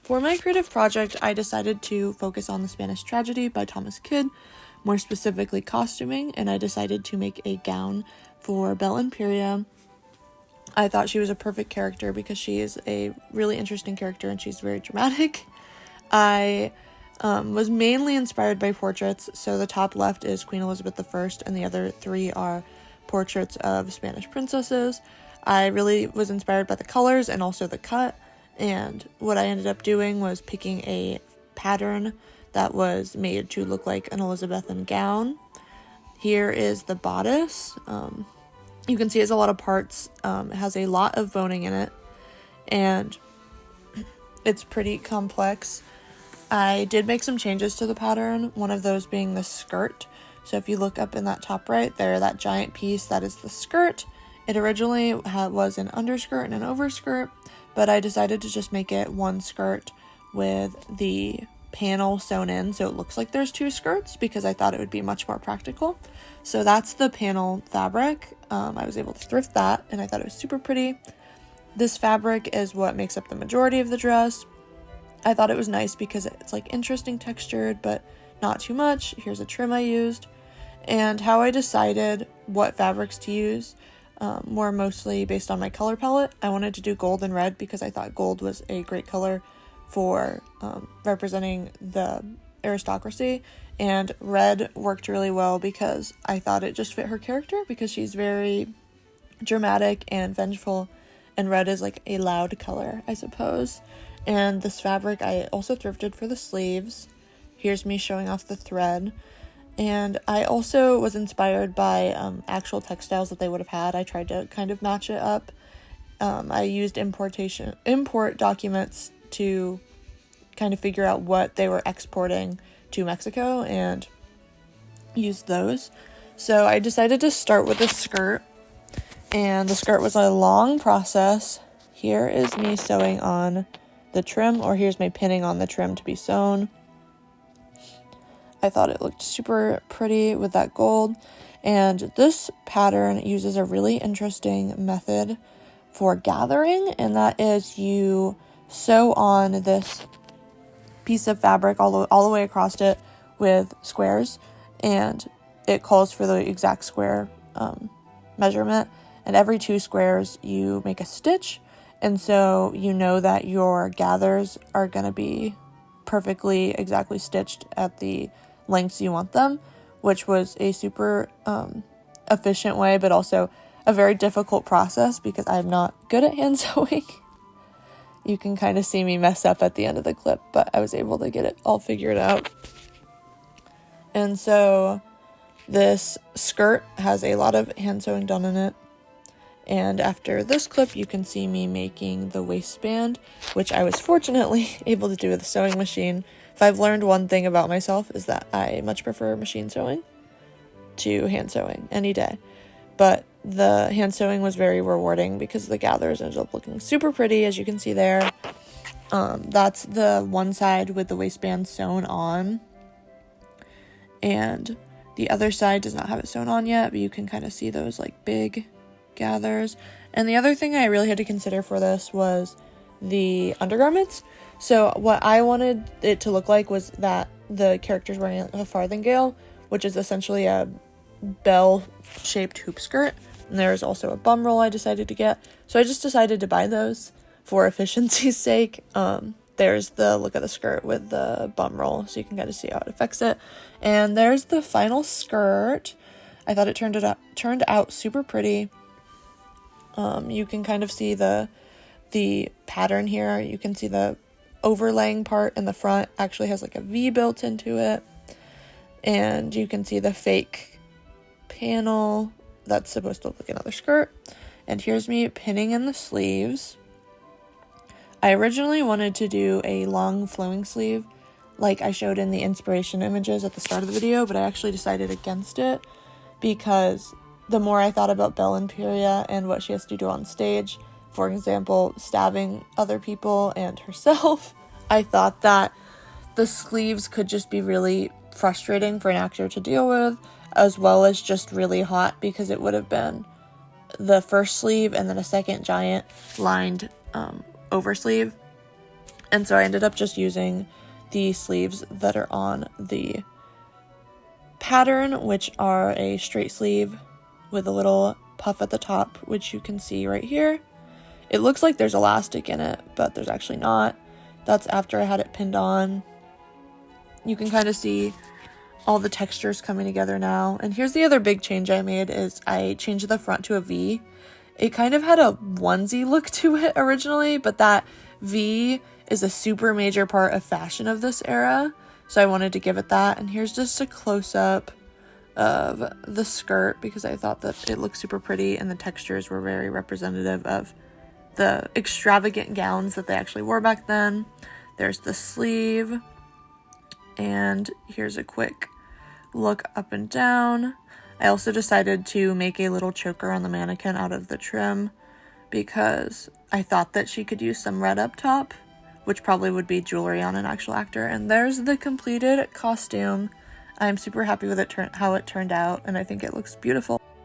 For my creative project, I decided to focus on the Spanish Tragedy by Thomas Kidd, more specifically costuming, and I decided to make a gown for Bel-Imperia. I thought she was a perfect character because she is a really interesting character and she's very dramatic. I was mainly inspired by portraits, so the top left is Queen Elizabeth I and the other three are portraits of Spanish princesses. I really was inspired by the colors and also the cut, and what I ended up doing was picking a pattern that was made to look like an Elizabethan gown. Here is the bodice. You can see it has a lot of parts. It has a lot of boning in it, and it's pretty complex. I did make some changes to the pattern, one of those being the skirt. So if you look up in that top right there, that giant piece, that is the skirt. It originally was an underskirt and an overskirt, but I decided to just make it one skirt with the panel sewn in so it looks like there's two skirts because I thought it would be much more practical. So that's the panel fabric. I was able to thrift that and I thought it was super pretty. This fabric is what makes up the majority of the dress. I thought it was nice because it's like interesting textured but not too much. Here's a trim I used. And how I decided what fabrics to use, more mostly based on my color palette. I wanted to do gold and red because I thought gold was a great color for representing the aristocracy, and red worked really well because I thought it just fit her character because she's very dramatic and vengeful, and red is like a loud color, I suppose. And this fabric I also thrifted for the sleeves. Here's me showing off the thread. And I also was inspired by actual textiles that they would have had. I tried to kind of match it up. I used import documents to kind of figure out what they were exporting to Mexico and used those. So I decided to start with a skirt, and the skirt was a long process. Here is me sewing on the trim, or here's me pinning on the trim to be sewn. I thought it looked super pretty with that gold, and this pattern uses a really interesting method for gathering, and that is you sew on this piece of fabric all the way across it with squares, and it calls for the exact square measurement, and every 2 squares you make a stitch, and so you know that your gathers are going to be perfectly exactly stitched at the lengths you want them, which was a super efficient way, but also a very difficult process because I'm not good at hand sewing. You can kind of see me mess up at the end of the clip, but I was able to get it all figured out. And so this skirt has a lot of hand sewing done in it. And after this clip, you can see me making the waistband, which I was fortunately able to do with a sewing machine. If I've learned one thing about myself is that I much prefer machine sewing to hand sewing any day. But the hand sewing was very rewarding because the gathers ended up looking super pretty, as you can see there. That's the one side with the waistband sewn on, and the other side does not have it sewn on yet, but you can kind of see those like big gathers. And the other thing I really had to consider for this was the undergarments. So what I wanted it to look like was that the character's wearing a farthingale, which is essentially a bell-shaped hoop skirt. And there's also a bum roll I decided to get. So I just decided to buy those for efficiency's sake. There's the look of the skirt with the bum roll, so you can kind of see how it affects it. And there's the final skirt. I thought it turned out super pretty. You can kind of see the pattern here. You can see the overlaying part in the front actually has like a V built into it. And you can see the fake panel that's supposed to look like another skirt. And here's me pinning in the sleeves. I originally wanted to do a long flowing sleeve like I showed in the inspiration images at the start of the video, but I actually decided against it because the more I thought about Bel-Imperia and what she has to do on stage, for example, stabbing other people and herself, I thought that the sleeves could just be really frustrating for an actor to deal with, as well as just really hot because it would have been the first sleeve and then a second giant lined oversleeve. And so I ended up just using the sleeves that are on the pattern, which are a straight sleeve with a little puff at the top, which you can see right here. It looks like there's elastic in it, but there's actually not. That's after I had it pinned on. You can kind of see all the textures coming together now. And here's the other big change I made is I changed the front to a V. It kind of had a onesie look to it originally, but that V is a super major part of fashion of this era. So I wanted to give it that. And here's just a close-up of the skirt because I thought that it looked super pretty and the textures were very representative of the extravagant gowns that they actually wore back then. There's the sleeve, and here's a quick look up and down. I also decided to make a little choker on the mannequin out of the trim because I thought that she could use some red up top, which probably would be jewelry on an actual actor. And there's the completed costume. I'm super happy with how it turned out, and I think it looks beautiful.